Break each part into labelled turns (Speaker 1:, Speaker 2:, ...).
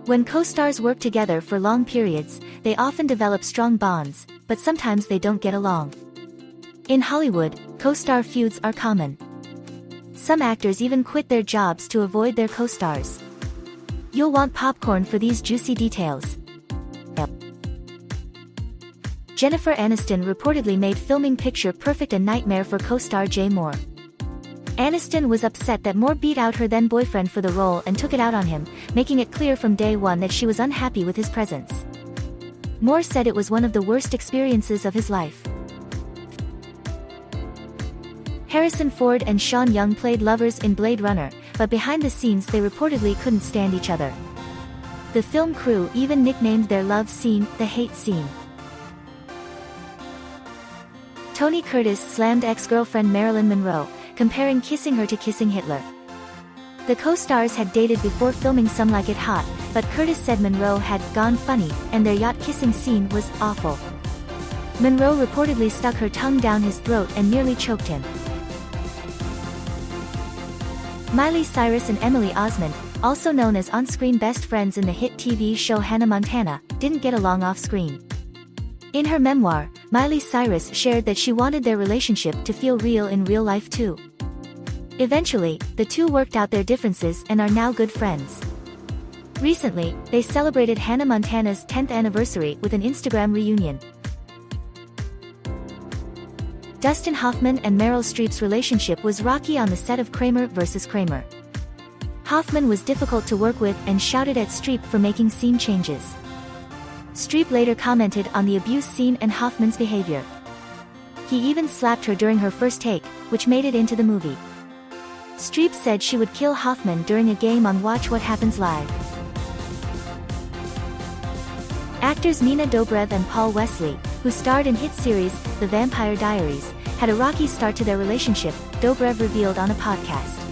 Speaker 1: When co-stars work together for long periods, they often develop strong bonds, but sometimes they don't get along. In Hollywood, co-star feuds are common. Some actors even quit their jobs to avoid their co-stars. You'll want popcorn for these juicy details. Jennifer Aniston reportedly made filming Picture Perfect a nightmare for co-star Jay Moore. Aniston was upset that Moore beat out her then-boyfriend for the role and took it out on him, making it clear from day one that she was unhappy with his presence. Moore said it was one of the worst experiences of his life. Harrison Ford and Sean Young played lovers in Blade Runner, but behind the scenes they reportedly couldn't stand each other. The film crew even nicknamed their love scene the hate scene. Tony Curtis slammed ex-girlfriend Marilyn Monroe, comparing kissing her to kissing Hitler. The co-stars had dated before filming Some Like It Hot, but Curtis said Monroe had gone funny, and their yacht kissing scene was awful. Monroe reportedly stuck her tongue down his throat and nearly choked him. Miley Cyrus and Emily Osment, also known as on-screen best friends in the hit TV show Hannah Montana, didn't get along off-screen. In her memoir, Miley Cyrus shared that she wanted their relationship to feel real in real life too. Eventually, the two worked out their differences and are now good friends. Recently, they celebrated Hannah Montana's 10th anniversary with an Instagram reunion. Dustin Hoffman and Meryl Streep's relationship was rocky on the set of Kramer vs. Kramer. Hoffman was difficult to work with and shouted at Streep for making scene changes. Streep later commented on the abuse scene and Hoffman's behavior. He even slapped her during her first take, which made it into the movie. Streep said she would kill Hoffman during a game on Watch What Happens Live. Actors Nina Dobrev and Paul Wesley, who starred in hit series The Vampire Diaries, had a rocky start to their relationship, Dobrev revealed on a podcast.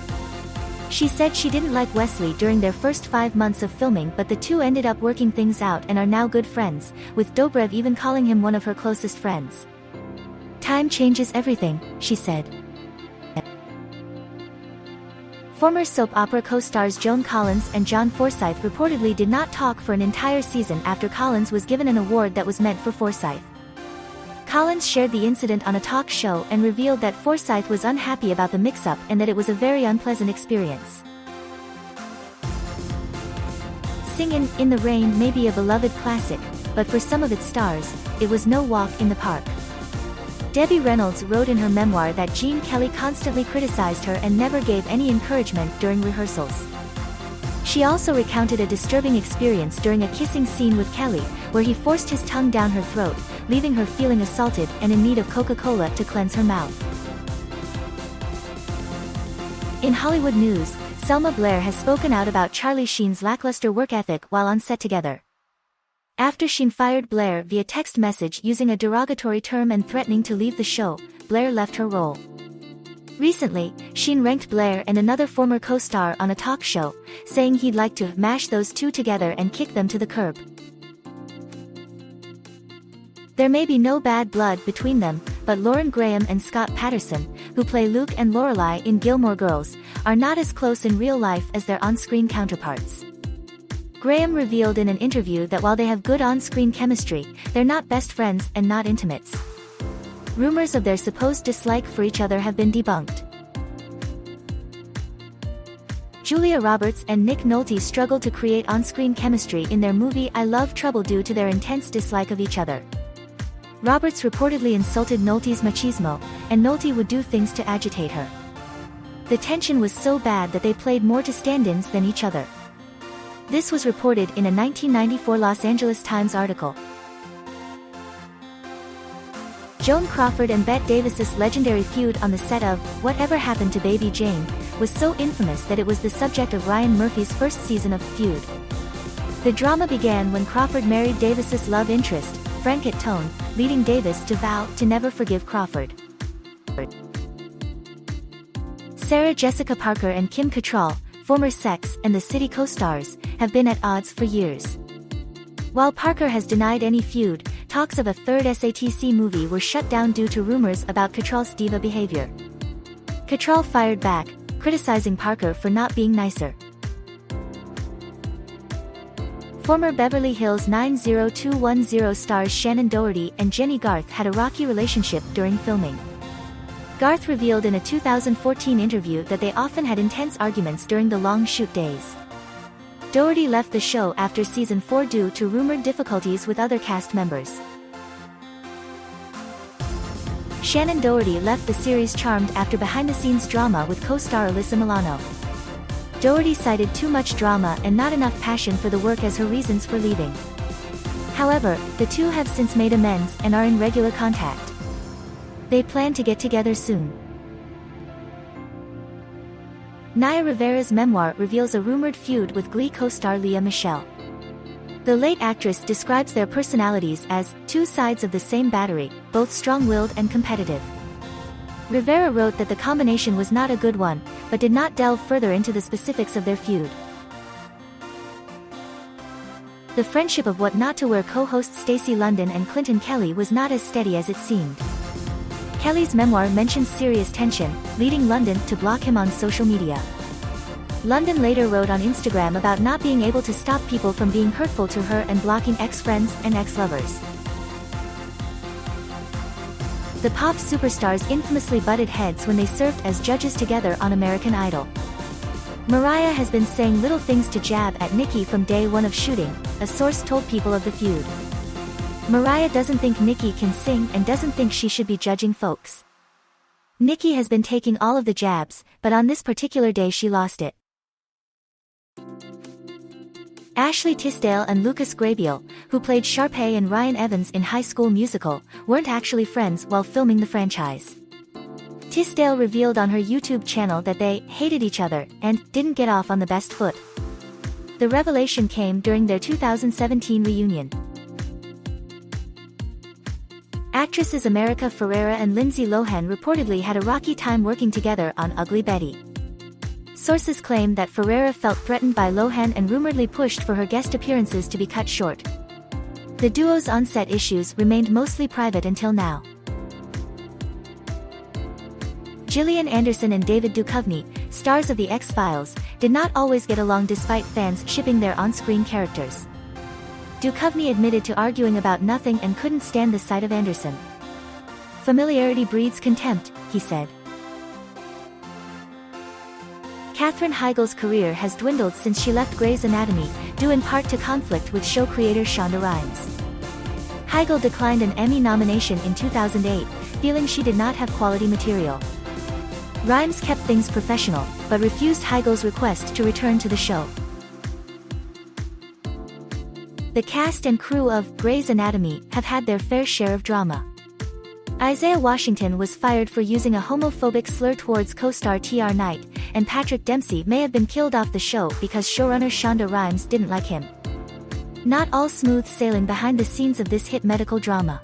Speaker 1: She said she didn't like Wesley during their first 5 months of filming, but the two ended up working things out and are now good friends, with Dobrev even calling him one of her closest friends. "Time changes everything," she said. Former soap opera co-stars Joan Collins and John Forsythe reportedly did not talk for an entire season after Collins was given an award that was meant for Forsythe. Collins shared the incident on a talk show and revealed that Forsythe was unhappy about the mix-up and that it was a very unpleasant experience. Singin' in the Rain may be a beloved classic, but for some of its stars, it was no walk in the park. Debbie Reynolds wrote in her memoir that Gene Kelly constantly criticized her and never gave any encouragement during rehearsals. She also recounted a disturbing experience during a kissing scene with Kelly, where he forced his tongue down her throat, leaving her feeling assaulted and in need of Coca-Cola to cleanse her mouth. In Hollywood news, Selma Blair has spoken out about Charlie Sheen's lackluster work ethic while on set together. After Sheen fired Blair via text message using a derogatory term and threatening to leave the show, Blair left her role. Recently, Sheen ranked Blair and another former co-star on a talk show, saying he'd like to mash those two together and kick them to the curb. There may be no bad blood between them, but Lauren Graham and Scott Patterson, who play Luke and Lorelai in Gilmore Girls, are not as close in real life as their on-screen counterparts. Graham revealed in an interview that while they have good on-screen chemistry, they're not best friends and not intimates. Rumors of their supposed dislike for each other have been debunked. Julia Roberts and Nick Nolte struggled to create on-screen chemistry in their movie I Love Trouble due to their intense dislike of each other. Roberts reportedly insulted Nolte's machismo, and Nolte would do things to agitate her. The tension was so bad that they played more to stand-ins than each other. This was reported in a 1994 Los Angeles Times article. Joan Crawford and Bette Davis's legendary feud on the set of Whatever Happened to Baby Jane was so infamous that it was the subject of Ryan Murphy's first season of Feud. The drama began when Crawford married Davis's love interest, Franket Tone, leading Davis to vow to never forgive Crawford. Sarah Jessica Parker and Kim Cattrall, former Sex and the City co-stars, have been at odds for years. While Parker has denied any feud, talks of a third SATC movie were shut down due to rumors about Cattrall's diva behavior. Cattrall fired back, criticizing Parker for not being nicer. Former Beverly Hills 90210 stars Shannon Doherty and Jenny Garth had a rocky relationship during filming. Garth revealed in a 2014 interview that they often had intense arguments during the long shoot days. Doherty left the show after season 4 due to rumored difficulties with other cast members. Shannon Doherty left the series charmed after behind-the-scenes drama with co-star Alyssa Milano. Doherty cited too much drama and not enough passion for the work as her reasons for leaving. However, the two have since made amends and are in regular contact. They plan to get together soon. Naya Rivera's memoir reveals a rumored feud with Glee co-star Lea Michele. The late actress describes their personalities as two sides of the same battery, both strong-willed and competitive. Rivera wrote that the combination was not a good one, but did not delve further into the specifics of their feud. The friendship of What Not to Wear co-hosts Stacey London and Clinton Kelly was not as steady as it seemed. Kelly's memoir mentions serious tension, leading London to block him on social media. London later wrote on Instagram about not being able to stop people from being hurtful to her and blocking ex-friends and ex-lovers. The pop superstars infamously butted heads when they served as judges together on American Idol. Mariah has been saying little things to jab at Nicki from day one of shooting, a source told People of the Feud. Mariah doesn't think Nicki can sing and doesn't think she should be judging folks. Nicki has been taking all of the jabs, but on this particular day she lost it. Ashley Tisdale and Lucas Grabeel, who played Sharpay and Ryan Evans in High School Musical, weren't actually friends while filming the franchise. Tisdale revealed on her YouTube channel that they hated each other and didn't get off on the best foot. The revelation came during their 2017 reunion. Actresses America Ferrera and Lindsay Lohan reportedly had a rocky time working together on Ugly Betty. Sources claim that Ferrera felt threatened by Lohan and rumoredly pushed for her guest appearances to be cut short. The duo's on-set issues remained mostly private until now. Gillian Anderson and David Duchovny, stars of The X-Files, did not always get along despite fans shipping their on-screen characters. Duchovny admitted to arguing about nothing and couldn't stand the sight of Anderson. "Familiarity breeds contempt," he said. Katherine Heigl's career has dwindled since she left Grey's Anatomy, due in part to conflict with show creator Shonda Rhimes. Heigl declined an Emmy nomination in 2008, feeling she did not have quality material. Rhimes kept things professional, but refused Heigl's request to return to the show. The cast and crew of Grey's Anatomy have had their fair share of drama. Isaiah Washington was fired for using a homophobic slur towards co-star T.R. Knight, and Patrick Dempsey may have been killed off the show because showrunner Shonda Rhimes didn't like him. Not all smooth sailing behind the scenes of this hit medical drama.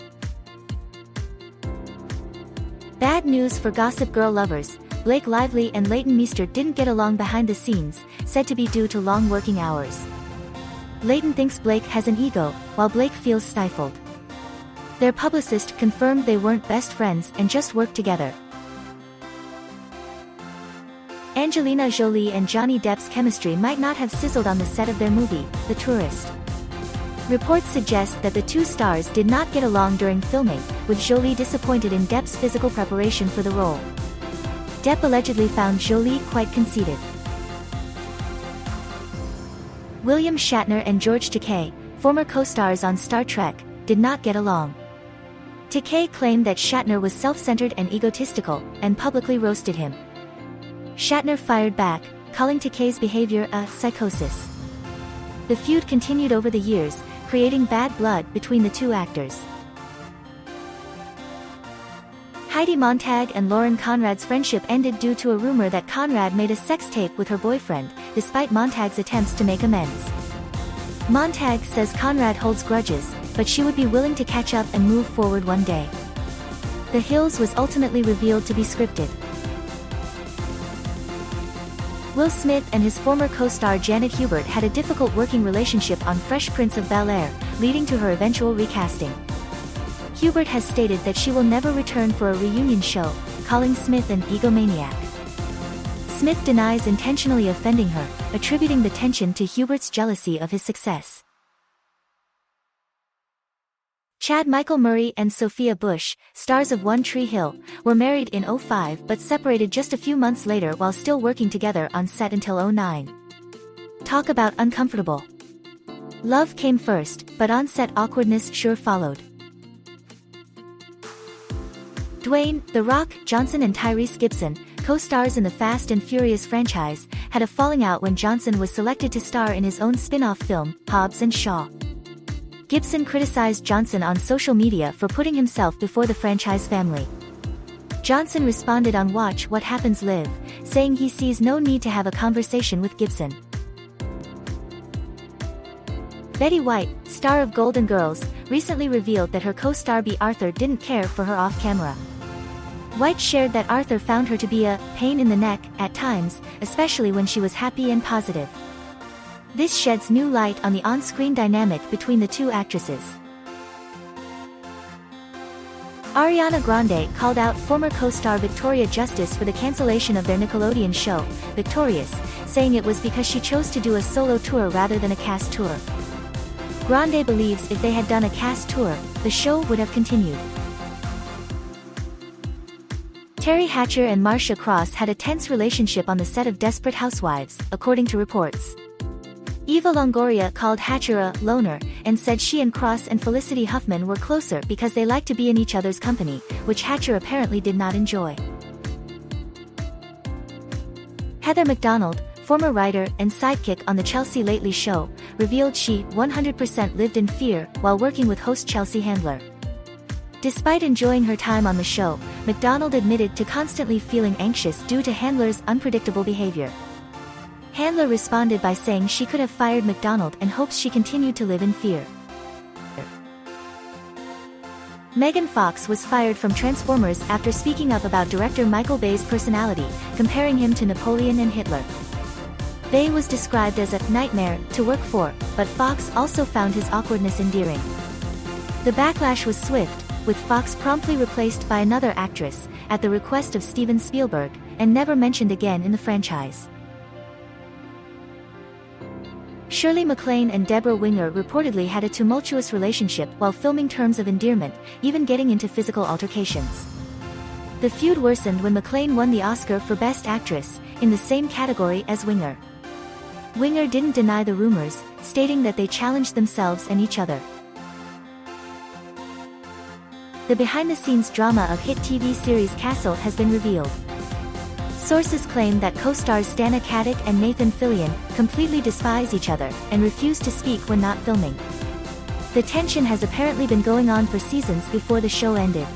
Speaker 1: Bad news for Gossip Girl lovers: Blake Lively and Leighton Meester didn't get along behind the scenes, said to be due to long working hours. Leighton thinks Blake has an ego, while Blake feels stifled. Their publicist confirmed they weren't best friends and just worked together. Angelina Jolie and Johnny Depp's chemistry might not have sizzled on the set of their movie, The Tourist. Reports suggest that the two stars did not get along during filming, with Jolie disappointed in Depp's physical preparation for the role. Depp allegedly found Jolie quite conceited. William Shatner and George Takei, former co-stars on Star Trek, did not get along. Takei claimed that Shatner was self-centered and egotistical, and publicly roasted him. Shatner fired back, calling Takei's behavior a psychosis. The feud continued over the years, creating bad blood between the two actors. Heidi Montag and Lauren Conrad's friendship ended due to a rumor that Conrad made a sex tape with her boyfriend, despite Montag's attempts to make amends. Montag says Conrad holds grudges, but she would be willing to catch up and move forward one day. The Hills was ultimately revealed to be scripted. Will Smith and his former co-star Janet Hubert had a difficult working relationship on Fresh Prince of Bel-Air, leading to her eventual recasting. Hubert has stated that she will never return for a reunion show, calling Smith an egomaniac. Smith denies intentionally offending her, attributing the tension to Hubert's jealousy of his success. Chad Michael Murray and Sophia Bush, stars of One Tree Hill, were married in '05 but separated just a few months later while still working together on set until '09. Talk about uncomfortable. Love came first, but on-set awkwardness sure followed. Dwayne "The Rock" Johnson and Tyrese Gibson, co-stars in the Fast and Furious franchise, had a falling out when Johnson was selected to star in his own spin-off film, Hobbs and Shaw. Gibson criticized Johnson on social media for putting himself before the franchise family. Johnson responded on Watch What Happens Live, saying he sees no need to have a conversation with Gibson. Betty White, star of Golden Girls, recently revealed that her co-star Bea Arthur didn't care for her off-camera. White shared that Arthur found her to be a pain in the neck at times, especially when she was happy and positive. This sheds new light on the on-screen dynamic between the two actresses. Ariana Grande called out former co-star Victoria Justice for the cancellation of their Nickelodeon show, Victorious, saying it was because she chose to do a solo tour rather than a cast tour. Grande believes if they had done a cast tour, the show would have continued. Terry Hatcher and Marcia Cross had a tense relationship on the set of Desperate Housewives, according to reports. Eva Longoria called Hatcher a loner, and said she and Cross and Felicity Huffman were closer because they liked to be in each other's company, which Hatcher apparently did not enjoy. Heather McDonald, former writer and sidekick on the Chelsea Lately show, revealed she 100% lived in fear while working with host Chelsea Handler. Despite enjoying her time on the show, McDonald admitted to constantly feeling anxious due to Handler's unpredictable behavior. Handler responded by saying she could have fired McDonald and hopes she continued to live in fear. Megan Fox was fired from Transformers after speaking up about director Michael Bay's personality, comparing him to Napoleon and Hitler. Bay was described as a nightmare to work for, but Fox also found his awkwardness endearing. The backlash was swift, with Fox promptly replaced by another actress, at the request of Steven Spielberg, and never mentioned again in the franchise. Shirley MacLaine and Deborah Winger reportedly had a tumultuous relationship while filming Terms of Endearment, even getting into physical altercations. The feud worsened when MacLaine won the Oscar for Best Actress, in the same category as Winger. Winger didn't deny the rumors, stating that they challenged themselves and each other. The behind-the-scenes drama of hit TV series Castle has been revealed. Sources claim that co-stars Stana Katic and Nathan Fillion completely despise each other and refuse to speak when not filming. The tension has apparently been going on for seasons before the show ended.